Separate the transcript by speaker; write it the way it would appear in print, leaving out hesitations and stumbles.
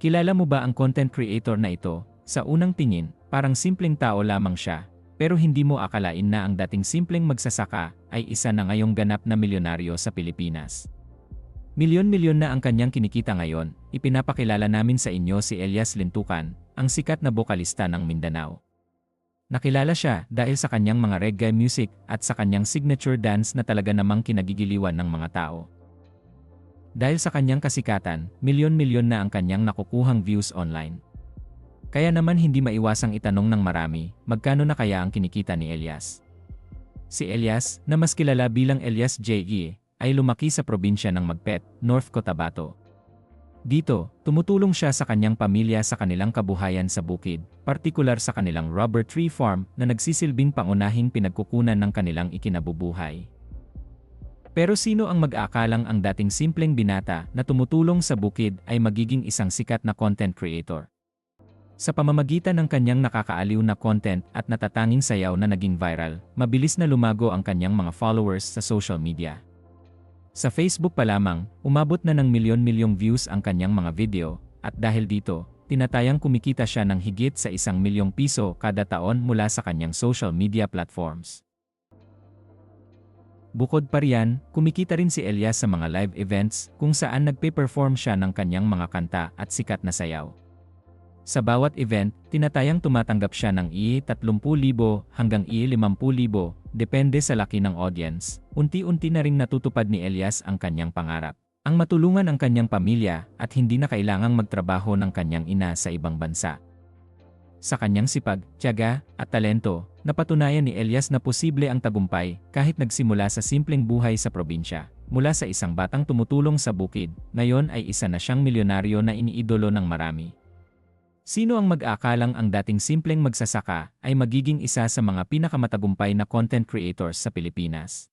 Speaker 1: Kilala mo ba ang content creator na ito? Sa unang tingin, parang simpleng tao lamang siya. Pero hindi mo akalain na ang dating simpleng magsasaka ay isa na ngayong ganap na milyonaryo sa Pilipinas. Milyon-milyon na ang kanyang kinikita ngayon. Ipinapakilala namin sa inyo si Elias Lintukan, ang sikat na bokalista ng Mindanao. Nakilala siya dahil sa kanyang mga reggae music at sa kanyang signature dance na talaga namang kinagigiliwan ng mga tao. Dahil sa kanyang kasikatan, milyon-milyon na ang kanyang nakukuhang views online. Kaya naman hindi maiwasang itanong ng marami, magkano na kaya ang kinikita ni Elias? Si Elias, na mas kilala bilang Elias J.E., ay lumaki sa probinsya ng Magpet, North Cotabato. Dito, tumutulong siya sa kanyang pamilya sa kanilang kabuhayan sa bukid, partikular sa kanilang rubber tree farm na nagsisilbing pangunahing pinagkukunan ng kanilang ikinabubuhay. Pero sino ang mag-aakalang ang dating simpleng binata na tumutulong sa bukid ay magiging isang sikat na content creator? Sa pamamagitan ng kanyang nakakaaliw na content at natatanging sayaw na naging viral, mabilis na lumago ang kanyang mga followers sa social media. Sa Facebook pa lamang, umabot na ng milyon-milyong views ang kanyang mga video, at dahil dito, tinatayang kumikita siya ng higit sa 1 milyong piso kada taon mula sa kanyang social media platforms. Bukod pa riyan, kumikita rin si Elias sa mga live events kung saan nagpe-perform siya ng kanyang mga kanta at sikat na sayaw. Sa bawat event, tinatayang tumatanggap siya ng I-30,000 hanggang I-50,000, depende sa laki ng audience. Unti-unti na ring natutupad ni Elias ang kanyang pangarap, ang matulungan ang kanyang pamilya at hindi na kailangang magtrabaho ng kanyang ina sa ibang bansa. Sa kanyang sipag, tiyaga, at talento, napatunayan ni Elias na posible ang tagumpay kahit nagsimula sa simpleng buhay sa probinsya. Mula sa isang batang tumutulong sa bukid, ngayon ay isa na siyang milyonaryo na iniidolo ng marami. Sino ang mag-aakalang ang dating simpleng magsasaka ay magiging isa sa mga pinakamatagumpay na content creators sa Pilipinas?